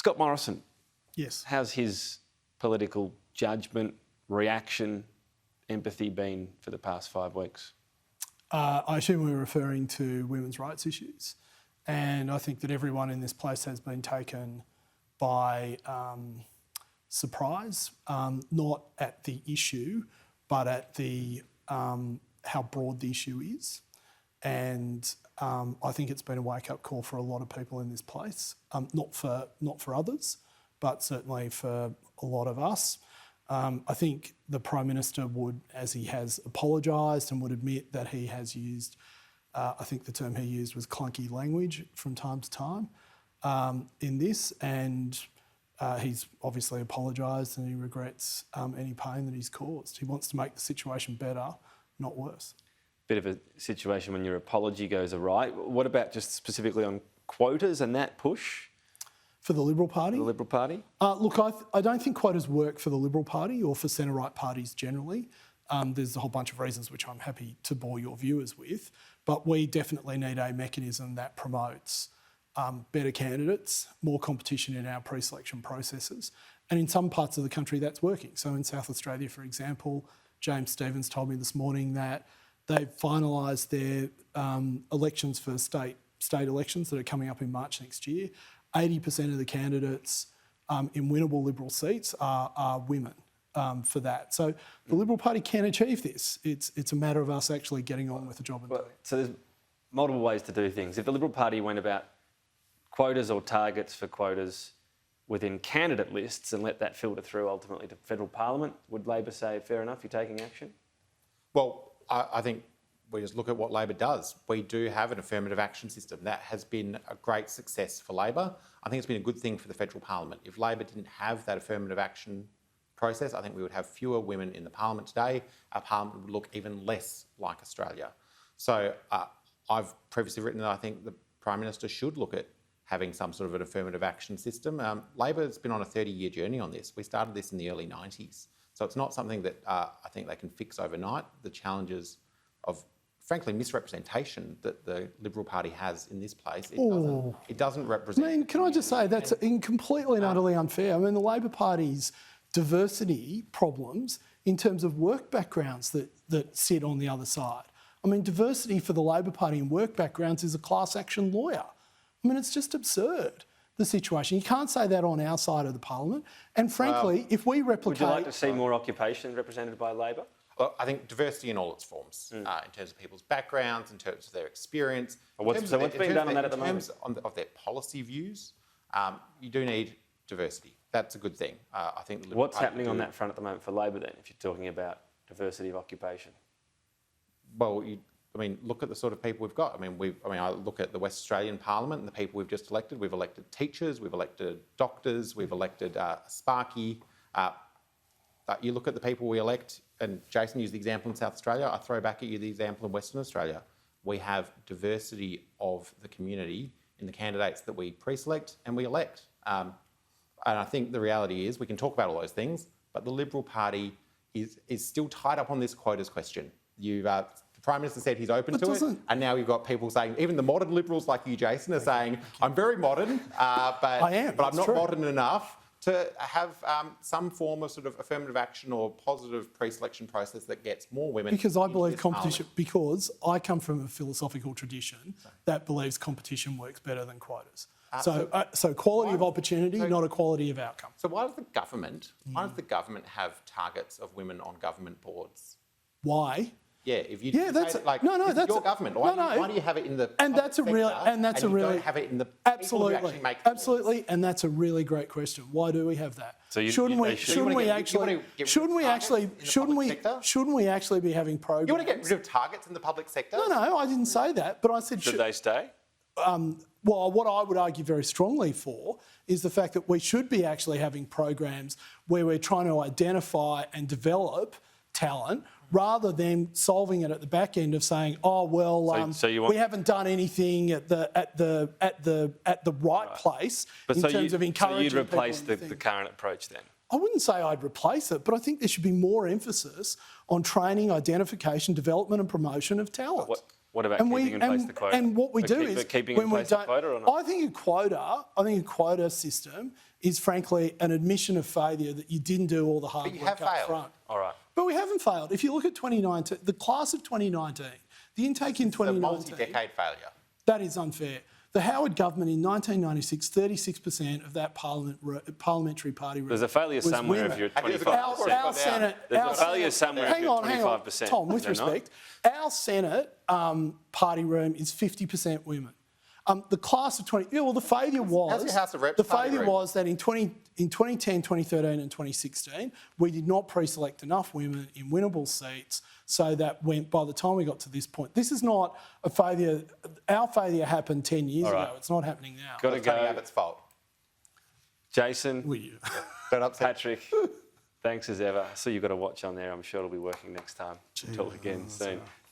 Scott Morrison. Yes. How's his political judgment, reaction, empathy been for the past 5 weeks? I assume we're referring to women's rights issues. And I think that everyone in this place has been taken by surprise, not at the issue, but at the how broad the issue is. And I think it's been a wake-up call for a lot of people in this place, not for others, but certainly for a lot of us. I think the Prime Minister would, as he has apologised and would admit that he has used, I think the term he used was clunky language from time to time in this, and he's obviously apologised and he regrets any pain that he's caused. He wants to make the situation better, not worse. Bit of a situation when your apology goes awry. What about just specifically on quotas and that push? For the Liberal Party? The Liberal Party? Look, I don't think quotas work for the Liberal Party or for centre-right parties generally. There's a whole bunch of reasons which I'm happy to bore your viewers with, but we definitely need a mechanism that promotes better candidates, more competition in our pre-selection processes. And in some parts of the country that's working. So in South Australia, for example, James Stevens told me this morning that they've finalised their elections for state elections that are coming up in March next year. 80% of the candidates in winnable Liberal seats are women for that. So the Liberal Party can achieve this. It's a matter of us actually getting on with the job and doing it. So there's multiple ways to do things. If the Liberal Party went about quotas or targets for quotas within candidate lists and let that filter through ultimately to federal parliament, would Labor say, fair enough, you're taking action? Well, I think we just look at what Labor does. We do have an affirmative action system. That has been a great success for Labor. I think it's been a good thing for the federal parliament. If Labor didn't have that affirmative action process, I think we would have fewer women in the parliament today. Our parliament would look even less like Australia. So I've previously written that I think the Prime Minister should look at having some sort of an affirmative action system. Labor's been on a 30-year journey on this. We started this in the early 90s. So it's not something that I think they can fix overnight. The challenges of, frankly, misrepresentation that the Liberal Party has in this place, it doesn't represent... I mean, can I just say that's completely and utterly unfair. I mean, the Labor Party's diversity problems in terms of work backgrounds that sit on the other side. I mean, diversity for the Labor Party in work backgrounds is a class action lawyer. I mean, it's just absurd, the situation. You can't say that on our side of the parliament. And frankly, if we replicate... Would you like to see more occupation represented by Labor? Well, I think diversity in all its forms, in terms of people's backgrounds, in terms of their experience. What's being done on that at the moment? In terms of their policy views, you do need diversity. That's a good thing. I think the Liberal What's Party happening on that front at the moment for Labor then, if you're talking about diversity of occupation? Well, look at the sort of people we've got. I look at the West Australian Parliament and the people we've just elected. We've elected teachers, we've elected doctors, we've elected sparky. You look at the people we elect, and Jason used the example in South Australia. I throw back at you the example in Western Australia. We have diversity of the community in the candidates that we pre-select and we elect. And I think the reality is we can talk about all those things, but the Liberal Party is still tied up on this quotas question. The Prime Minister said he's open to it, and now you've got people saying, even the modern Liberals like you, Jason, are saying, I'm very modern, but I'm not modern enough to have some form of sort of affirmative action or positive pre-selection process that gets more women. Because I believe competition, because I come from a philosophical tradition that believes competition works better than quotas. So quality of opportunity, not equality of outcome. So why does the government have targets of women on government boards? why. Yeah, if you that's like, no, that's your government. Why do you have it in the and that's a real and that's a really don't have it in the absolutely, and that's a really great question. Why do we have that? So shouldn't we actually be having programs? You want to get rid of targets in the public sector? No, I didn't say that, but I said should they stay? Well, what I would argue very strongly for is the fact that we should be actually having programs where we're trying to identify and develop talent, rather than solving it at the back end of saying, "Oh well, we haven't done anything at the right place in terms of encouraging." So you'd replace the current approach then? I wouldn't say I'd replace it, but I think there should be more emphasis on training, identification, development, and promotion of talent. What about keeping in place the quota? And what we do is keeping when in we place the don't. quota or not? I think a quota system is frankly an admission of failure that you didn't do all the hard you work have up failed. front. All right. But we haven't failed. If you look at 2019, the class of 2019, the intake in It's a 2019, multi-decade failure. that is unfair. The Howard government in 1996, 36% of that parliamentary party. There's a failure was somewhere women. of your Our 25%. Our Senate. There's our a failure Senate- somewhere of your 25%. Tom, with is there not? respect, our Senate party room is 50% women. The class of 20... Yeah, well, the failure was... How's your House of Reps The party failure room? was that in 2010, 2013 and 2016, we did not pre-select enough women in winnable seats so that by the time we got to this point... This is not a failure... Our failure happened 10 years ago. It's not happening now. Got to Tony go. Abbott's fault. Jason, Don't upset. Patrick, thanks as ever. So you've got a watch on there. I'm sure it'll be working next time. Talk again soon.